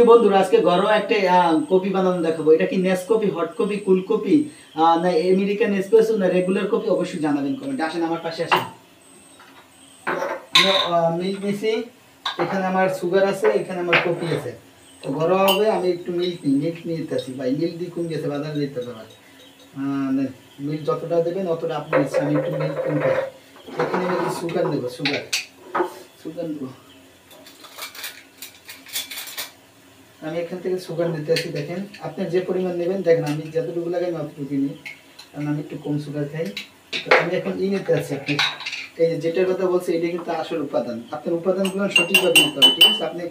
বন্ধুরা আজকে ঘরোয়া একটা কপি বানানো দেখাবো। এটা কি নেসকপি, হট কপি, কুল কপি, না আমেরিকান এসপ্রেসো, না রেগুলার কপি, অবশ্যই জানাবেন কমেন্টে। আসেন আমার পাশে আসেন। আমি মিল্ক নিছি, এখানে আমার সুগার আছে, এখানে আমার কপি আছে। তো ঘরোয়া হবে, আমি একটু মিল্ক নিতেছি। ভাই মিল্ক দিয়ে কম গেছে, বাজারে দিতে হবে। মিল্ক যতটা দেবেন অতটা আপনি ইচ্ছা। আমি একটু মিল্ক কম খাই। এখানে আমি সুগার দেবো, সুগার দেবো। আমি এখান থেকে সুগার নিতে আসি। দেখেন আপনি যে পরিমাণ নেবেন, দেখেন আমি যতটুকু লাগাই আমি অতটুকু নিই, কারণ আমি একটু কম সুগার খাই। তো আমি এখন নিতে আসি। আপনি এই যেটার কথা বলছি, এটা কিন্তু আসল উপাদান। আপনার উপাদানগুলো সঠিকভাবে নিতে হবে, ঠিক আছে? আপনি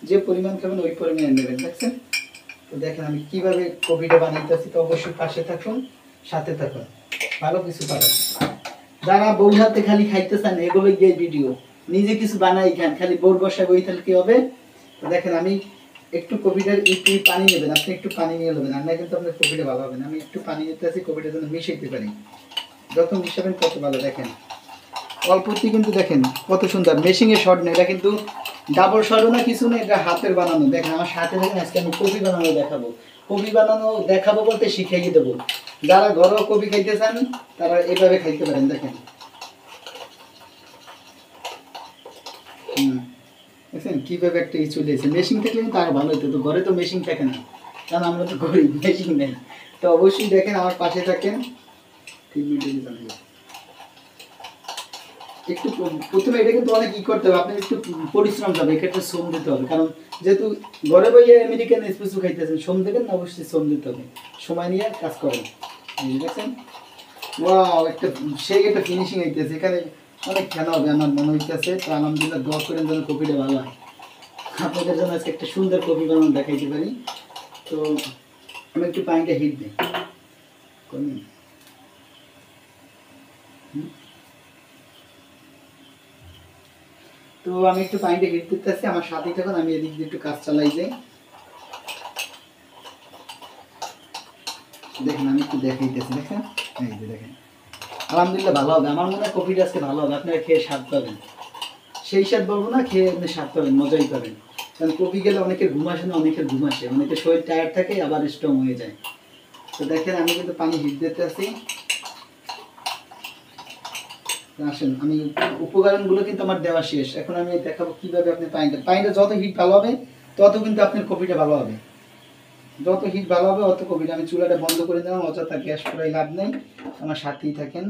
যে পরিমাণ খাবেন ওই পরিমাণে নেবেন, দেখছেন? তো দেখেন আমি কিভাবে কপিটা বানাইতে আসি। তো অবশ্যই পাশে থাকুন, সাথে থাকুন, ভালো কিছু পাবেন। যারা বউর হাতে খালি খাইতে চান, এগুলো গিয়ে ভিডিও নিজে কিছু বানাই খান, খালি বউর বসা বই তাহলে কি হবে? তো দেখেন আমি একটু কপিটার একটু পানি নেবেন, আপনি একটু পানি নিয়ে নেবেন, রান্না কিন্তু আপনার কপিটা ভালো হবে না। আমি একটু পানি নিতে আছি, কপিটা যেন মিশাইতে পারি। যত মিশাবেন তত ভালো। দেখেন অল্পতেই কিন্তু দেখেন কত সুন্দর। মেশিনে শর্ট নেই, এটা কিন্তু ডাবল শর্টও না, কিছু না, এটা হাতের বানানো। দেখেন আমার সাথে দেখেন, আজকে আমি কপি বানানো দেখাবো। কপি বানানো দেখাবো বলতে শিখিয়ে দেবো। যারা ঘরোয়া কপি খাইতে চান তারা এইভাবে খাইতে পারেন। দেখেন দেখছেন কিভাবে একটা চলে এসেছে। মেশিন থাকলে কিন্তু আরো ভালো হতো। তো ঘরে তো মেশিন থাকে না, কারণ আমরা তো গরিব, মেশিন নেই। তো অবশ্যই দেখেন আমার পাশে থাকেন। 3 মিনিট একটু প্রথমে এটা কিন্তু অনেক করতে হবে, আপনার একটু পরিশ্রম যাবে, এক্ষেত্রে শ্রম দিতে হবে। কারণ যেহেতু ঘরে বইয়ে আমেরিকান এসপ্রেসো খাইতেছেন, শ্রম দেবেন না, অবশ্যই শ্রম দিতে হবে। সময় নিয়ে কাজ করেন। দেখছেন ওয়াও, একটা সেই একটা ফিনিশিং হইতেছে। এখানে অনেক খেলা হবে আমার মনে হইতেছে। তো আলহামদুলিল্লাহ, দোয়া করেন যেন কপিটা ভালো হয়। আপনাদের জন্য আজকে একটা সুন্দর কপি বানানো দেখাইতে পারি। তো আমি একটু পানিটা হিট দিই। তো আমি একটু পানিটা হিট করতেছি, আমার সাথেই থাকুন। আমি এদিক দিয়ে একটু কাজ চালাই যাই। দেখেন আমি একটু দেখাইতেছি, দেখেন এই যে দেখেন আলহামদুলিল্লাহ ভালো হবে। আমার মনে হয় কপিটা আজকে ভালো হবে, আপনারা খেয়ে স্বাদ পাবেন। সেই স্বাদ বলবো না, খেয়ে আপনি স্বাদ পাবেন, মজাই পাবেন। কারণ কপি গেলে অনেকের ঘুম আসে না, অনেকের ঘুম আসে, অনেকের শরীর টায়ার্ড থাকে, আবার স্ট্রং হয়ে যায়। তো দেখেন আমি কিন্তু পানি হিট দিতে আছি। আসেন, আমি উপকরণগুলো কিন্তু আমার দেওয়া শেষ। এখন আমি দেখাবো কিভাবে আপনি পানিটা যত হিট ভালো হবে তত কিন্তু আপনার কপিটা ভালো হবে। যত হিট ভালো হবে অত কপিটা। আমি চুলাটা বন্ধ করে দিলাম, অযথা গ্যাস পুরাই লাভ নেই। আমার সাথেই থাকেন।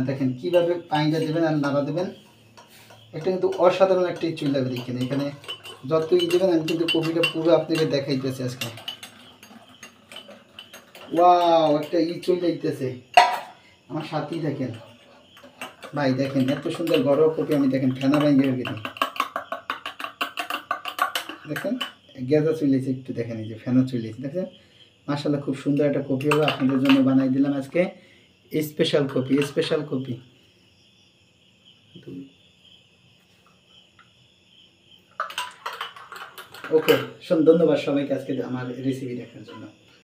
দেখেন কিভাবে পানিটা দেবেন আর নাড়া দেবেন। এটা কিন্তু অসাধারণ একটা চুলা দেখেন। এখানে যতই দেবেন, আমি কিন্তু কপিটা পুরো আপনাকে দেখাইতেছি আজকে। ওয়াও, একটা চলে যাইতেছে। আমার সাথেই থাকেন ভাই। দেখেন এত সুন্দর ঘরোয়া কপি আমি দেখেন ফেনা ভাঙিয়ে রেখে দেখেন গেঁদা চলেছে একটু। দেখেন এই যে ফেনা চলেছে, দেখেন মাশাআল্লাহ খুব সুন্দর একটা কপি হবে। আপনাদের জন্য বানাই দিলাম আজকে স্পেশাল কপি, স্পেশাল কপি। ওকে, ধন্যবাদ সবাইকে আজকে আমার রেসিপি দেখার জন্য।